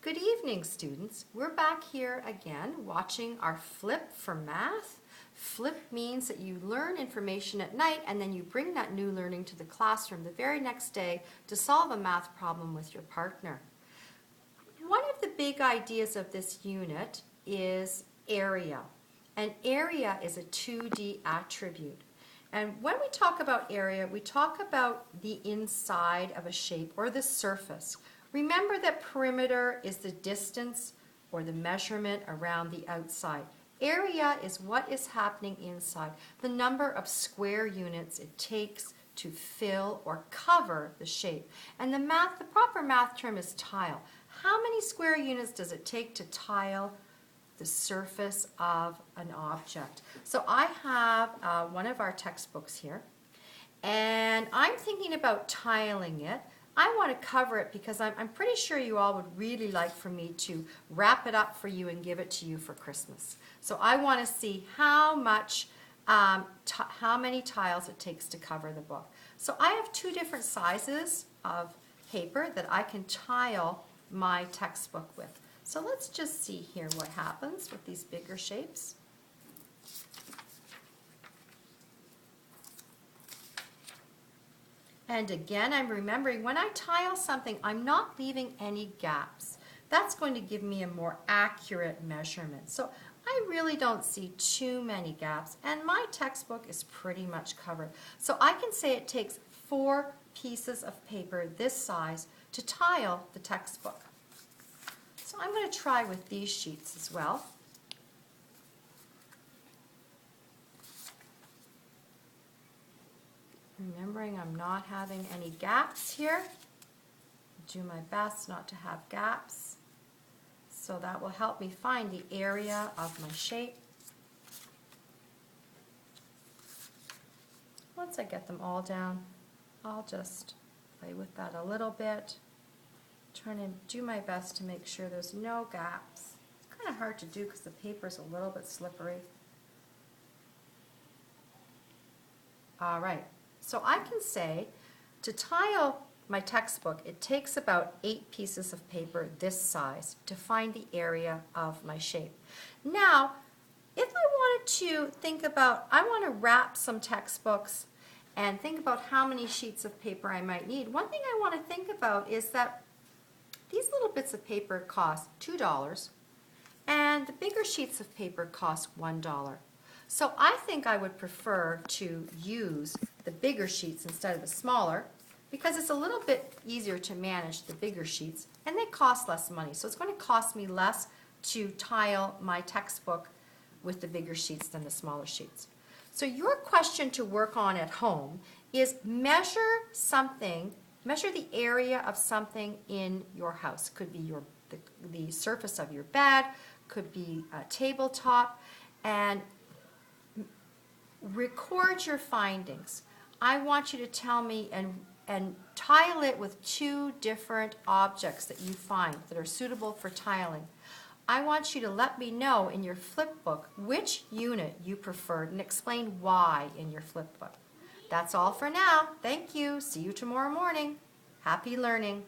Good evening, students. We're back here again watching our Flip for Math. Flip means that you learn information at night and then you bring that new learning to the classroom the very next day to solve a math problem with your partner. One of the big ideas of this unit is area. And area is a 2D attribute. And when we talk about area, we talk about the inside of a shape or the surface. Remember that perimeter is the distance or the measurement around the outside. Area is what is happening inside, the number of square units it takes to fill or cover the shape. And the proper math term is tile. How many square units does it take to tile the surface of an object? So I have one of our textbooks here, and I'm thinking about tiling it. I want to cover it because I'm pretty sure you all would really like for me to wrap it up for you and give it to you for Christmas. So I want to see how many tiles it takes to cover the book. So I have two different sizes of paper that I can tile my textbook with. So let's just see here what happens with these bigger shapes. And again, I'm remembering when I tile something, I'm not leaving any gaps. That's going to give me a more accurate measurement. So I really don't see too many gaps, and my textbook is pretty much covered. So I can say it takes 4 pieces of paper this size to tile the textbook. So I'm going to try with these sheets as well. Remembering I'm not having any gaps here. Do my best not to have gaps. So that will help me find the area of my shape. Once I get them all down, I'll just play with that a little bit. Trying to do my best to make sure there's no gaps. It's kind of hard to do because the paper's a little bit slippery. All right. So I can say to tile my textbook, it takes about 8 pieces of paper this size to find the area of my shape. Now, if I wanted to think about, I want to wrap some textbooks and think about how many sheets of paper I might need, one thing I want to think about is that these little bits of paper cost $2 and the bigger sheets of paper cost $1. So I think I would prefer to use the bigger sheets instead of the smaller because it's a little bit easier to manage the bigger sheets and they cost less money. So it's going to cost me less to tile my textbook with the bigger sheets than the smaller sheets. So your question to work on at home is measure the area of something in your house. Could be the surface of your bed, could be a tabletop, and record your findings. I want you to tell me and tile it with 2 different objects that you find that are suitable for tiling. I want you to let me know in your flip book which unit you preferred and explain why in your flip book. That's all for now. Thank you. See you tomorrow morning. Happy learning.